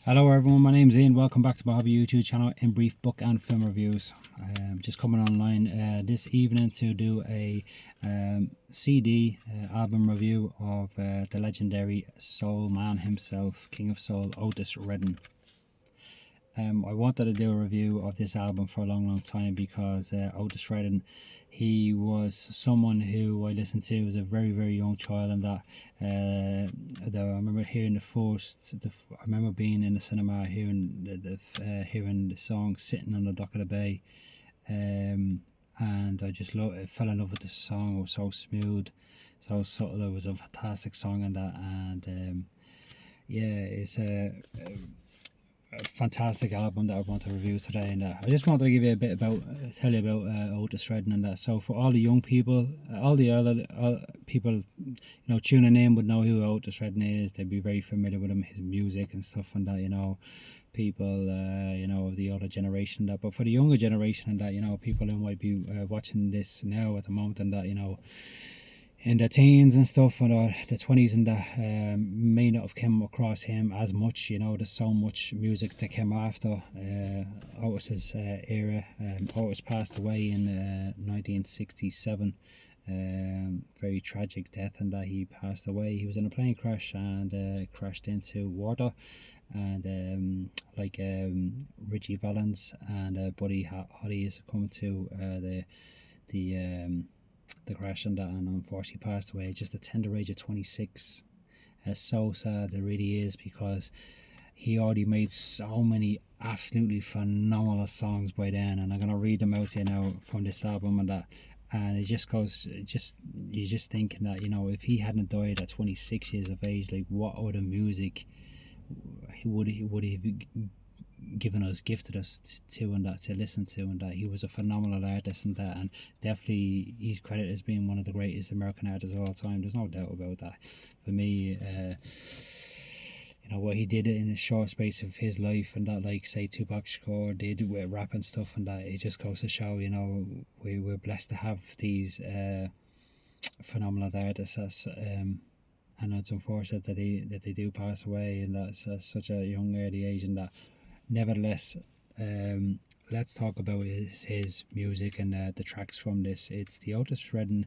Hello everyone, my name's Ian. Welcome back to my hobby YouTube channel, In Brief Book and Film Reviews. Just coming online this evening to do a CD album review of the legendary soul man himself, King of Soul, Otis Redding. I wanted to do a review of this album for a long time because Otis Redding, he was someone who I listened to as a very young child, and that I remember hearing I remember being in the cinema hearing the song Sitting on the Dock of the Bay, and I just fell in love with the song. It was so smooth, so subtle. It was a fantastic song, and that, and yeah, it's a fantastic album that I want to review today. And I just wanted to give you a bit about, tell you about Otis Redding and that. So for all the young people, all the other people, tuning in would know who Otis Redding is. They'd be very familiar with him, his music and stuff and that. People, of the older generation and that. But for the younger generation and that, people who might be watching this now at the moment and that, in the teens and stuff, and the 20s and that, may not have come across him as much. There's so much music that came after Otis's era. Otis passed away in 1967. Very tragic death, and that he passed away. He was in a plane crash and crashed into water, and Richie Valens and Buddy Holly is coming to the crash and that, and unfortunately passed away just at the tender age of 26. It's so sad, it really is, because he already made so many absolutely phenomenal songs by then, and I'm gonna read them out to you now from this album and that. And it just goes, you're just thinking that, if he hadn't died at 26 years of age, like what other music would he have gifted us to and that, to listen to, and that he was a phenomenal artist and that, and definitely he's credited as being one of the greatest American artists of all time. There's no doubt about that. For me, what he did in a short space of his life and that, like say Tupac Shakur did with rap and stuff and that, it just goes to show, we're blessed to have these phenomenal artists and it's unfortunate that they do pass away, and that's at such a young early age and that. Nevertheless, let's talk about his music and the tracks from this. It's the Otis Redding,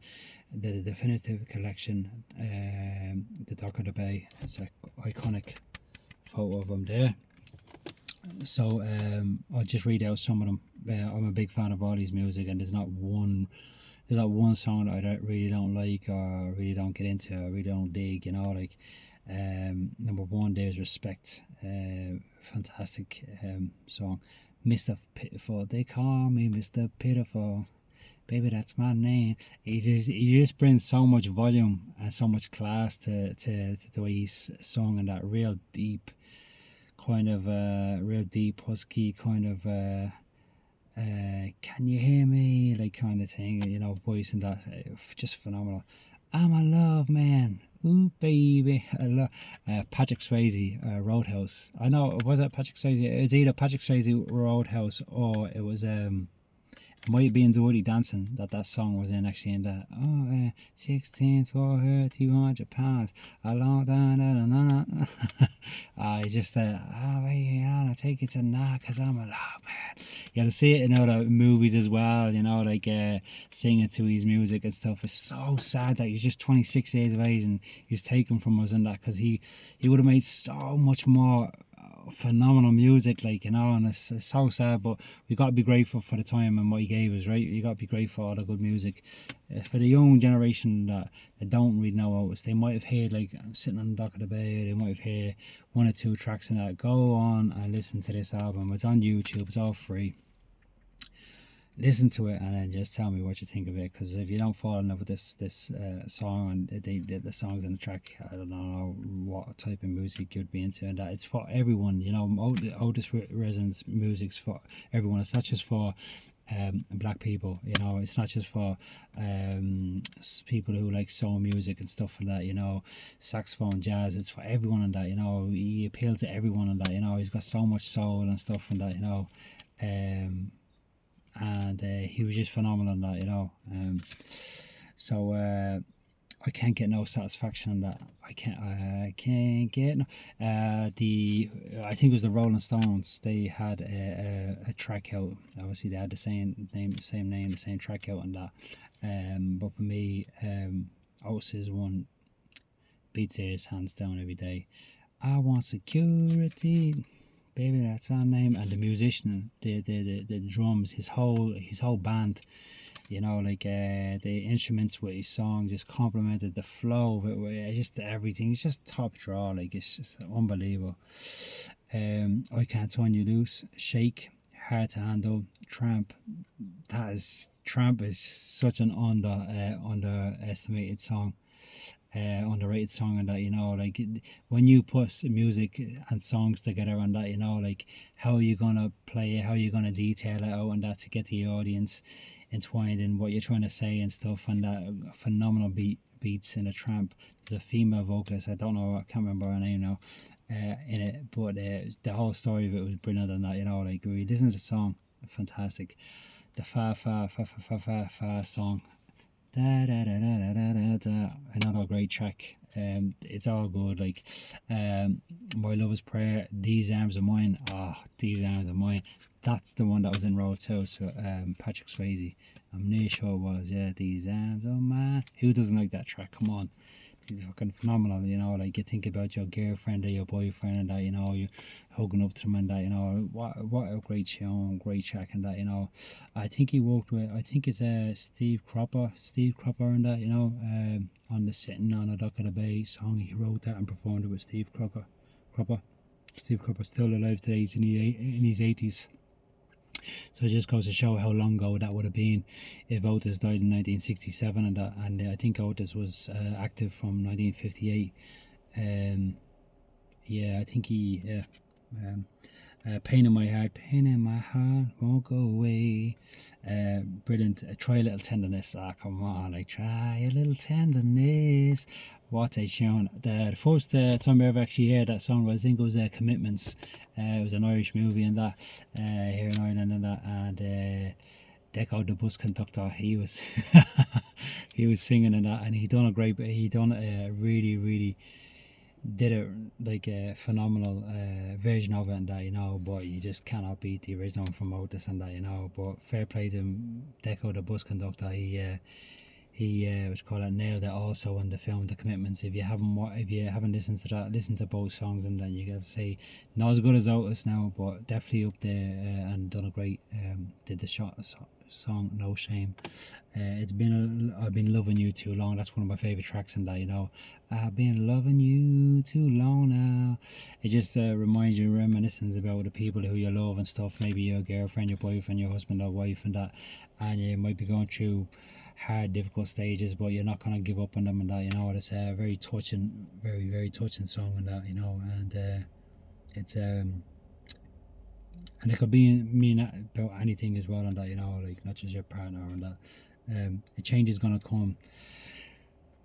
the definitive collection, the Dock of the Bay. It's an iconic photo of him there. So I'll just read out some of them. I'm a big fan of all his music, and there's not one song that I really don't like, or really don't get into, or really don't dig. Number one, there's Respect. Fantastic song. Mr. Pitiful, they call me Mr. Pitiful, baby, that's my name. He just brings so much volume and so much class to the way he's sung, and that real deep husky kind of can you hear me, like kind of thing, voice, and that, just phenomenal. I'm a love man. Ooh, baby. I love Patrick Swayze, Roadhouse. I know, was it Patrick Swayze? It was either Patrick Swayze, Roadhouse, or it was it might be in Dirty Dancing that song was in, actually, in that 16 for her 200 pounds a long time. I just I'll take it tonight cause I'm a love man. You to see it in other movies as well, singing to his music and stuff. It's so sad that he's just 26 years of age and he was taken from us and that, because he would have made so much more phenomenal music, and it's so sad. But we got to be grateful for the time and what he gave us, right? You got to be grateful for all the good music. For the young generation that don't really know Otis, they might have heard Sitting on the Dock of the Bay, they might have heard one or two tracks in that. Go on and listen to this album. It's on YouTube, it's all free. Listen to it and then just tell me what you think of it, because if you don't fall in love with this song and the songs in the track, I don't know what type of music you'd be into, and that it's for everyone. Otis Redding's music's for everyone. It's not just for black people, it's not just for people who like soul music and stuff like that, saxophone, jazz. It's for everyone and that, he appealed to everyone and that, he's got so much soul and stuff and that, and he was just phenomenal in that, So I can't get no satisfaction on that. I can't get no. I think it was the Rolling Stones. They had a track out. Obviously, they had the same name, the same track out on that. But for me, Otis's one beats theirs hands down every day. I want security, baby. That's our name. And the musician, the drums, his whole band. You know, like the instruments with his song just complemented the flow of it, just everything. It's just top draw, like it's just unbelievable. I Can't Turn You Loose, Shake, Hard to Handle, Tramp. Tramp is such an underestimated song. Underrated song, and that, you know, like when you put music and songs together and that, you know, like how are you gonna play it, how are you gonna detail it out and that to get the audience entwined in what you're trying to say and stuff, and that phenomenal beats in a Tramp. There's a female vocalist, I don't know, I can't remember her name now, in it, but the whole story of it was brilliant, and that, you know, like we listen to the song, fantastic. The Fa song, da da da da da da da, another great track. It's all good, like My Lover's Prayer, These Arms Are Mine. These Arms Are Mine, that's the one that was in row 2. So Patrick Swayze, I'm near sure it was, yeah. These Arms Are Mine. Who doesn't like that track? Come on, it's fucking phenomenal, you know. Like you think about your girlfriend or your boyfriend and that, you know, you hugging up to them and that, you know, what a great tune, great track and that, you know. I think he worked with, I think it's Steve Cropper and that, you know, on the Sitting on a Dock of the Bay song. He wrote that and performed it with Steve Cropper. Steve Cropper's still alive today. He's in his 80s. So it just goes to show how long ago that would have been if Otis died in 1967 and that. And I think Otis was active from 1958. Yeah, I think he. Pain in My Heart won't go away. Brilliant. Try a Little Tenderness. Come on, like Try a Little Tenderness. What a tune. The first time I ever actually heard that song, I think it was Commitments. It was an Irish movie and that, here in Ireland and that, and Deco the bus conductor, he was he was singing and that, and he done a really did it like a phenomenal version of it and that, you know. But you just cannot beat the original from Otis and that, you know. But fair play to him, Deco the bus conductor. He nailed it also in the film The Commitments. If you haven't listened to that, listen to both songs, and then you got to say not as good as Otis now, but definitely up there, and done a great. Did the song No Shame. I've been loving you too long. That's one of my favorite tracks in that, you know. I've been loving you too long now. It just reminds you, reminiscence about the people who you love and stuff. Maybe your girlfriend, your boyfriend, your husband or wife and that, and you might be going through hard, difficult stages, but you're not gonna give up on them and that, you know. It's a very touching, very touching song and that, you know. And it's and it could mean about anything as well and that, you know, like not just your partner and that. A change is gonna come.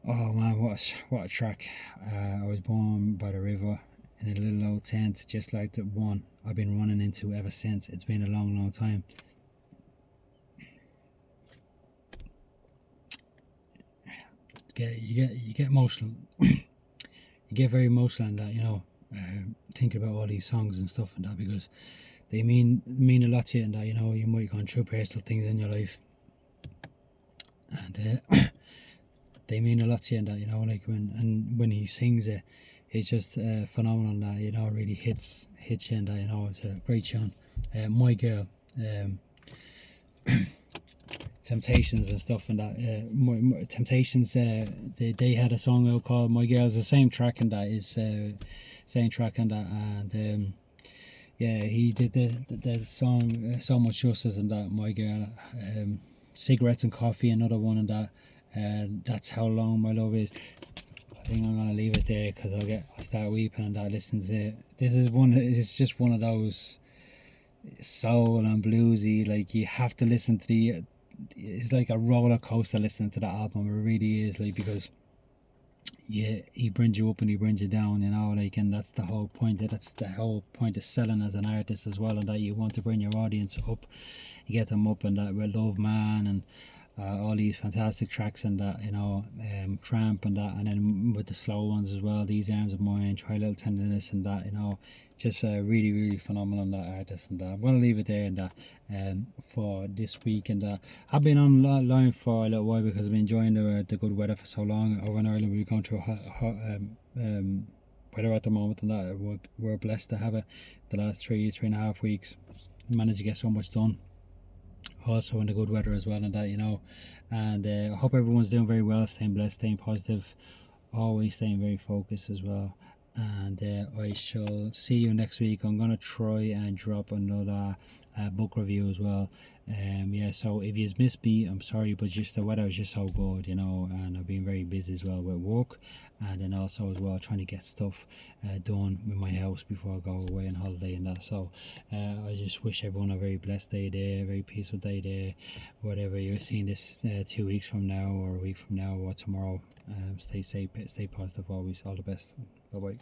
Oh man, what a track. I was born by the river in a little old tent, just like the one I've been running into ever since. It's been a long time. You get emotional. You get very emotional and that, you know, thinking about all these songs and stuff and that, because they mean a lot to you and that, you know. You might go through personal things in your life, and they mean a lot to you and that, you know. Like when he sings it, it's just phenomenal and that, you know. Really hits you and that, you know. It's a great tune. My Girl, Temptations and stuff and that. Temptations, they had a song out called My Girl. It's the same track and that, and yeah, he did the song so much justice and that. My Girl. Cigarettes and Coffee, another one and that. That's How Long My Love Is. I think I'm gonna leave it there because I'll start weeping and that. Listen to it. It's just one of those soul and bluesy, like you have to listen to it's like a roller coaster listening to the album. It really is, like, because yeah, he brings you up and he brings you down, you know, like, and that's the whole point. That's the whole point of selling as an artist as well, and that you want to bring your audience up, you get them up, and that with Love Man all these fantastic tracks and that, you know, Tramp and that, and then with the slow ones as well, These Arms of Mine, Try a Little Tenderness and that, you know, just really, really phenomenal on that artist and that. I'm going to leave it there and that for this week and that. I've been online for a little while because I've been enjoying the good weather for so long. Over in Ireland, we're going through hot weather at the moment and that. We're blessed to have it the last 3.5 weeks. Managed to get so much done. Also in the good weather as well and that, you know, and I hope everyone's doing very well, staying blessed, staying positive, always staying very focused as well. And I shall see you next week. I'm gonna try and drop another book review as well. Yeah, so if you've missed me, I'm sorry, but just the weather is just so good, you know, and I've been very busy as well with work, and then also as well trying to get stuff done with my house before I go away on holiday and that. So I just wish everyone a very blessed day there, a very peaceful day there, whatever you're seeing this 2 weeks from now or a week from now or tomorrow. Stay safe, stay positive always. All the best. Bye bye.